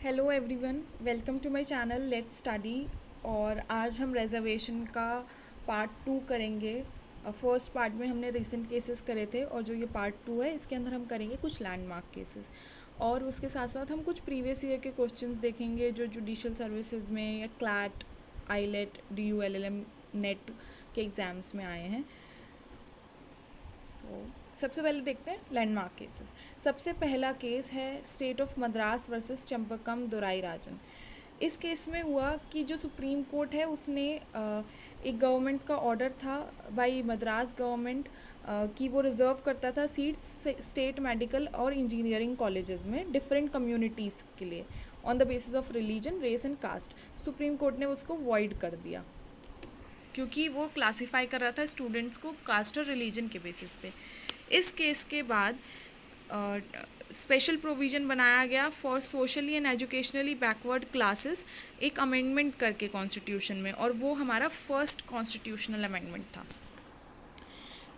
Hello everyone, welcome to my channel let's study. और आज हम रिजर्वेशन का पार्ट 2 करेंगे। फर्स्ट पार्ट में हमने रिसेंट केसेस करे थे और जो ये पार्ट 2 है इसके अंदर हम करेंगे कुछ लैंडमार्क केसेस और उसके साथ साथ हम कुछ प्रीवियस ईयर के क्वेश्चंस देखेंगे जो जुडिशियल सर्विसेज में या CLAT, eyelet, DU LLM, net के एग्ज़ाम्स में आए हैं। सबसे पहले देखते हैं लैंडमार्क केसेस। सबसे पहला केस है state of Madras versus Champakam Dorairajan. इस केस में हुआ कि जो सुप्रीम कोर्ट है उसने एक गवर्नमेंट का ऑर्डर था बाई मद्रास गवर्नमेंट कि वो रिज़र्व करता था सीट्स स्टेट मेडिकल और इंजीनियरिंग कॉलेजेस में डिफरेंट कम्युनिटीज़ के लिए on the basis of religion, race and caste. Supreme court ने उसको वॉइड कर दिया क्योंकि वो क्लासीफाई कर रहा था स्टूडेंट्स को कास्ट और रिलीजन के बेसिस पे। इस केस के बाद स्पेशल प्रोविज़न बनाया गया for socially and educationally backward classes, एक अमेंडमेंट करके कॉन्स्टिट्यूशन में, और वो हमारा फर्स्ट कॉन्स्टिट्यूशनल अमेंडमेंट था।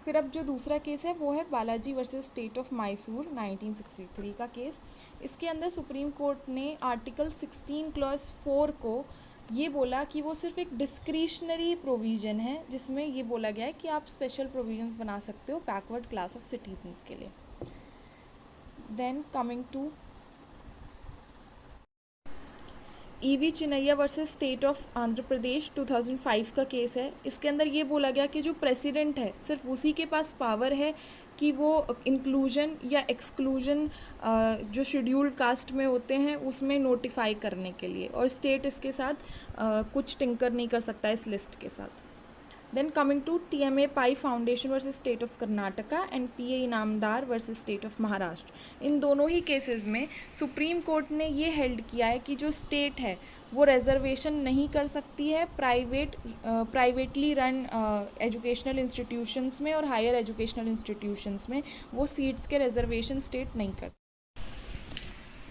फिर अब जो दूसरा केस है वो है Balaji versus state of Mysore 1963 का केस। इसके अंदर सुप्रीम कोर्ट ने आर्टिकल 16 क्लॉज 4 को ये बोला कि वो सिर्फ एक डिस्क्रिशनरी प्रोविज़न है जिसमें ये बोला गया है कि आप स्पेशल प्रोविजंस बना सकते हो बैकवर्ड क्लास ऑफ सिटीजन्स के लिए। Then coming to EV Chinnaiah versus state of Andhra Pradesh 2005 का केस है। इसके अंदर ये बोला गया कि जो प्रेसिडेंट है सिर्फ उसी के पास पावर है कि वो इंक्लूजन या एक्सक्लूजन जो शेड्यूल्ड कास्ट में होते हैं उसमें नोटिफाई करने के लिए, और स्टेट इसके साथ कुछ टिंकर नहीं कर सकता इस लिस्ट के साथ। Then coming to TMA Pai foundation versus state of Karnataka and PA Inamdar versus state of Maharashtra. इन दोनों ही केसेस में सुप्रीम कोर्ट ने ये हेल्ड किया है कि जो स्टेट है वो रिजर्वेशन नहीं कर सकती है प्राइवेटली रन एजुकेशनल इंस्टीट्यूशंस में और हायर एजुकेशनल इंस्टीट्यूशंस में वो सीट्स के रिजर्वेशन स्टेट नहीं कर।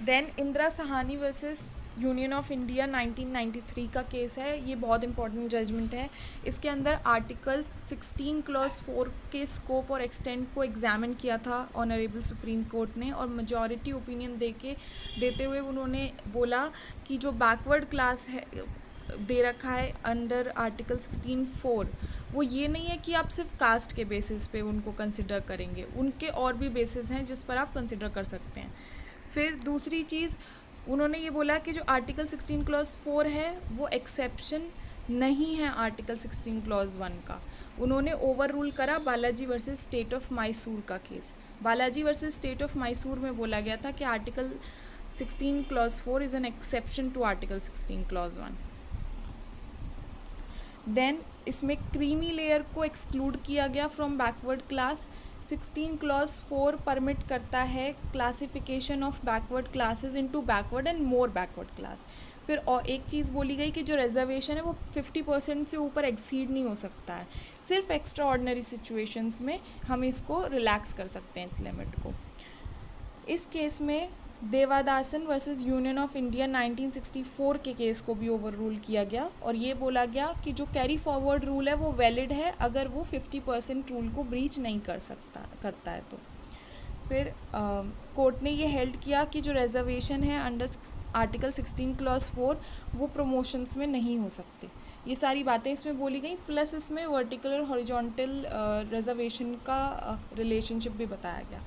Then Indira Sahani versus union of India 1993 का केस है। ये बहुत इंपॉर्टेंट जजमेंट है। इसके अंदर आर्टिकल 16 क्लॉज 4 के स्कोप और एक्सटेंट को एग्जामिन किया था ऑनरेबल सुप्रीम कोर्ट ने, और मेजॉरिटी ओपिनियन देते हुए उन्होंने बोला कि जो बैकवर्ड क्लास है दे रखा है अंडर आर्टिकल 16(4) वो ये नहीं है कि आप सिर्फ कास्ट के बेसिस पे उनको कंसिडर करेंगे, उनके और भी बेसिस हैं जिस पर आप कंसिडर कर सकते हैं। फिर दूसरी चीज़ उन्होंने ये बोला कि जो आर्टिकल 16 क्लॉज 4 है वो एक्सेप्शन नहीं है आर्टिकल 16 क्लॉज 1 का। उन्होंने ओवर रूल करा Balaji versus state of Mysore का case. Balaji versus state of Mysore में बोला गया था कि article 16 clause 4 is an exception to article 16 clause 1। Then इसमें क्रीमी लेयर को एक्सक्लूड किया गया from backward class. 16 clause 4 permit करता है classification of backward classes into backward and more backward class. फिर और एक चीज़ बोली गई कि जो रिजर्वेशन है वो 50% से ऊपर एक्सीड नहीं हो सकता है, सिर्फ एक्स्ट्रा ऑर्डिनरी सिचुएशंस में हम इसको रिलैक्स कर सकते हैं इस लिमिट को। इस केस में देवादासन वर्सेस यूनियन ऑफ इंडिया 1964 के केस को भी ओवर रूल किया गया, और ये बोला गया कि जो कैरी फॉरवर्ड रूल है वो वैलिड है अगर वो 50% रूल को ब्रीच नहीं करता है तो। फिर कोर्ट ने ये हेल्ड किया कि जो रिजर्वेशन है अंडर आर्टिकल 16 क्लॉज 4 वो प्रमोशंस में नहीं हो सकते। ये सारी बातें इसमें बोली गई, प्लस इसमें वर्टिकल और हॉरिजॉन्टल रिजर्वेशन का रिलेशनशिप भी बताया गया।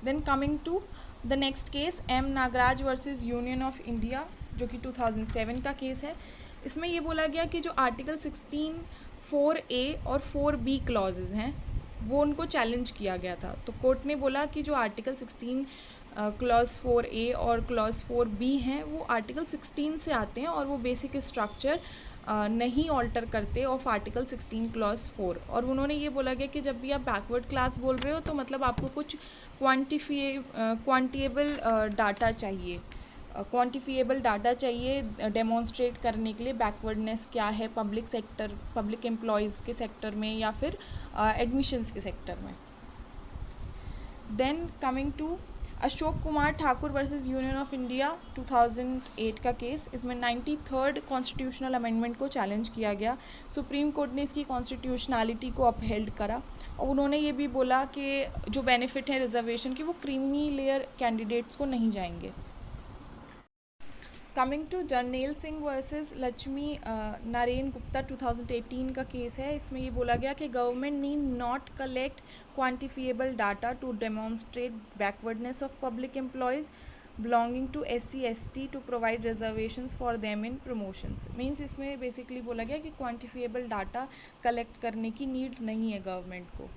Then coming to the next case M Nagraj versus union of India जो कि 2007 का केस है। इसमें ये बोला गया कि जो आर्टिकल 16 4A और 4B क्लॉजेज हैं वो उनको चैलेंज किया गया था। तो कोर्ट ने बोला कि जो आर्टिकल 16 क्लॉज 4A और क्लॉज 4B हैं वो आर्टिकल 16 से आते हैं और वो बेसिक स्ट्रक्चर नहीं ऑल्टर करते ऑफ आर्टिकल 16 क्लॉज 4। और उन्होंने ये बोला गया कि जब भी आप बैकवर्ड क्लास बोल रहे हो तो मतलब आपको कुछ क्वान्टिएबल डाटा चाहिए डेमोन्स्ट्रेट करने के लिए बैकवर्डनेस क्या है पब्लिक एम्प्लॉयज़ के सेक्टर में या फिर एडमिशन्स के सेक्टर में। Then coming to Ashok Kumar Thakur versus union of India 2008 का केस, इसमें 93rd कॉन्स्टिट्यूशनल अमेंडमेंट को चैलेंज किया गया। सुप्रीम कोर्ट ने इसकी कॉन्स्टिट्यूशनलिटी को अपहेल्ड करा और उन्होंने ये भी बोला कि जो बेनिफिट है रिजर्वेशन की वो क्रीमी लेयर कैंडिडेट्स को नहीं जाएंगे। Coming to Jarnail Singh versus Lakshmi Narayan Gupta 2018 का केस है, इसमें ये बोला गया कि government need not collect quantifiable data to demonstrate backwardness of public employees belonging to SC/ST to provide reservations for them in promotions. Means इसमें बेसिकली बोला गया कि क्वान्टिफिएबल डाटा कलेक्ट करने की नीड नहीं है गवर्नमेंट को।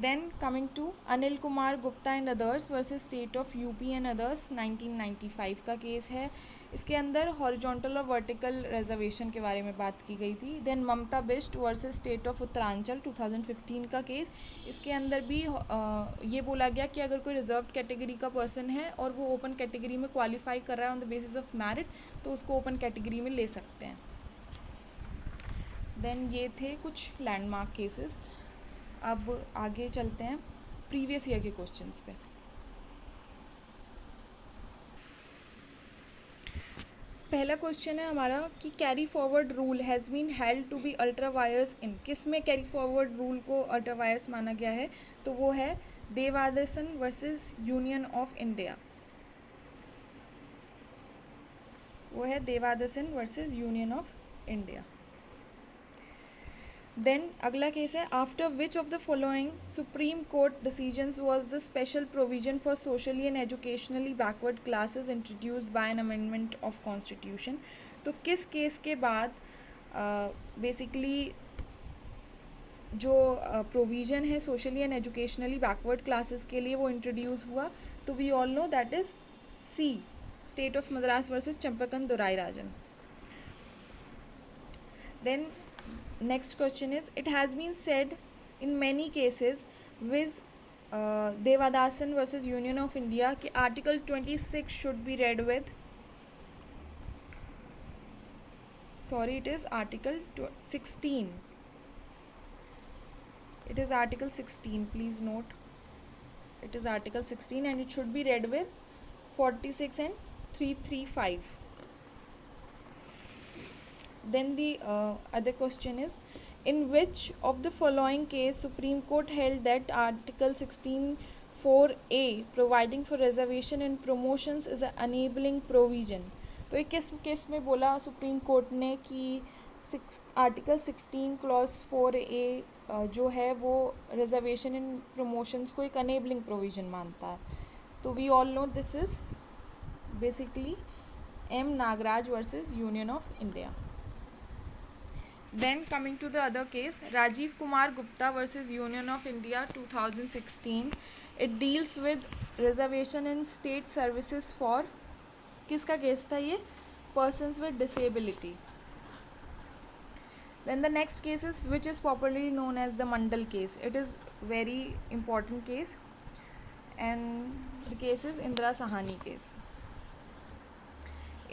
Then coming to Anil Kumar Gupta and others versus state of UP and others 1995 का केस है। इसके अंदर हॉरिजॉन्टल और वर्टिकल रिजर्वेशन के बारे में बात की गई थी। Then Mamata Bisht versus state of Uttaranchal 2015 का केस, इसके अंदर भी ये बोला गया कि अगर कोई रिजर्व्ड कैटेगरी का पर्सन है और वो ओपन कैटेगरी में क्वालिफाई कर रहा है on the basis of merit तो उसको ओपन कैटेगरी में ले सकते हैं। देन ये थे कुछ लैंडमार्क केसेस। अब आगे चलते हैं प्रीवियस ईयर के क्वेश्चंस पे। पहला क्वेश्चन है हमारा कि carry forward rule has been held to be ultra vires in, किस में कैरी फॉरवर्ड रूल को अल्ट्रा वायर्स माना गया है, तो वो है Devadasan versus union of India. वो है Devadasan versus union of India. Then अगला केस है after which of the following supreme court decisions was the special provision for socially and educationally backward classes introduced by an amendment of constitution. तो किस case के बाद basically जो provision है socially and educationally backward classes के लिए वो introduce हुआ, तो we all know that is C state of Madras versus Champakam Dorairajan. Then next question is it has been said in many cases with Devadasan versus Union of India कि article 26 should be read with, sorry it is article 16, it is article 16, please note it is article 16 and it should be read with 46 and 335. Then the other question is in which of the following case Supreme Court held that Article 16(4)(a) providing for reservation and promotions is an enabling provision। तो एक किस case में बोला supreme court ने कि article 16 clause 4A जो है वो रिजर्वेशन एंड प्रमोशंस को एक अनेबलिंग प्रोविजन मानता है। तो we all know this is basically M Nagraj versus union of India. Then coming to the other case, Rajiv Kumar Gupta versus Union of India 2016, it deals with reservation in state services for, किसका case था ये, persons with disability। Then the next case is which is popularly known as the Mandal case. It is very important case and the case is Indira Sahani case,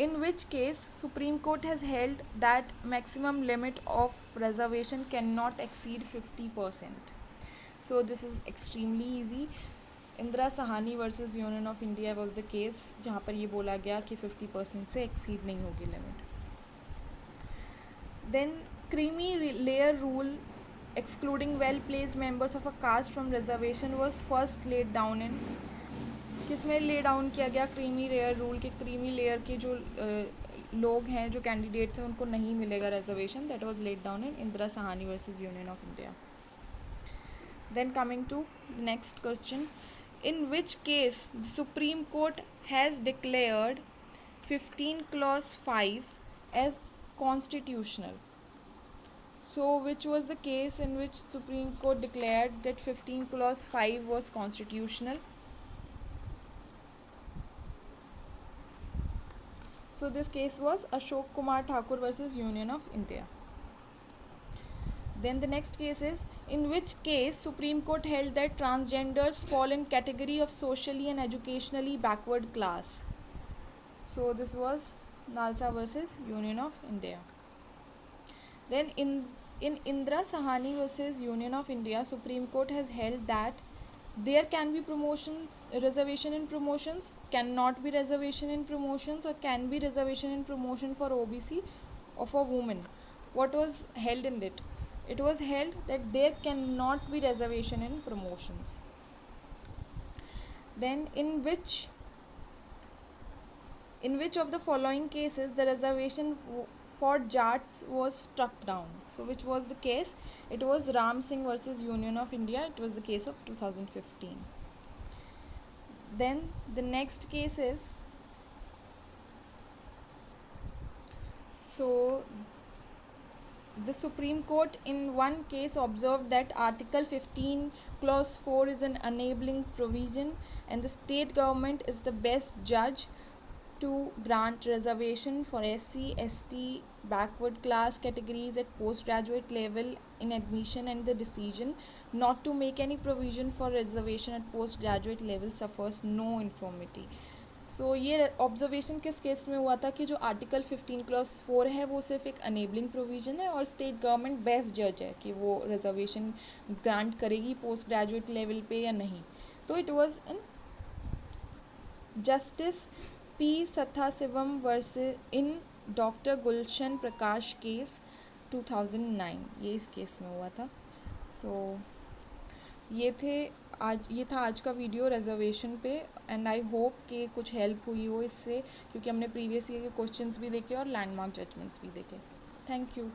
in which case Supreme Court has held that maximum limit of reservation cannot exceed 50%. So this is extremely easy. Indira Sahani versus Union of India was the case जहाँ पर ये बोला गया कि 50% से exceed नहीं होगी limit. Then creamy layer rule excluding well-placed members of a caste from reservation was first laid down in, किसमें ले डाउन किया गया, क्रीमी लेयर रूल के क्रीमी लेयर के जो लोग हैं जो कैंडिडेट्स हैं उनको नहीं मिलेगा reservation, that was laid down in Indira Sahani versus union of India. Then coming to next question, in which case the supreme court has declared 15 clause 5 as constitutional. So which was the case in which Supreme Court declared that 15 clause 5 was constitutional? So this case was Ashok Kumar Thakur versus Union of India. Then the next case is in which case Supreme Court held that transgenders fall in category of socially and educationally backward class. So this was Nalsa versus Union of India. Then in Indira Sahani versus Union of India, Supreme Court has held that There can be promotion, reservation in promotions, cannot be reservation in promotions, or can be reservation in promotion for OBC of a woman. What was held in it? It was held that there cannot be reservation in promotions. Then in which of the following cases the reservation for Jats was struck down? So which was the case? It was Ram Singh versus Union of India. It was the case of 2015. Then the next case is, so the Supreme Court in one case observed that Article 15 Clause 4 is an enabling provision and the state government is the best judge to grant reservation for SC, ST, backward class categories at postgraduate level in admission, and the decision not to make any provision for reservation at postgraduate level suffers no infirmity. सो ये observation किस case में हुआ था कि जो article 15 clause 4 है वो सिर्फ एक अनेबलिंग प्रोविज़न है और स्टेट गवर्नमेंट बेस्ट जज है कि वो रिजर्वेशन ग्रांट करेगी पोस्ट ग्रेजुएट लेवल पे या नहीं. तो it was in justice P Sathasivam versus in doctor Gulshan Prakash case 2009, ये इस केस में हुआ था. सो ये था आज का वीडियो रिजर्वेशन पे, एंड आई होप कि कुछ हेल्प हुई हो इससे, क्योंकि हमने प्रीवियस ईयर के क्वेश्चंस भी देखे और लैंडमार्क जजमेंट्स भी देखे. Thank you.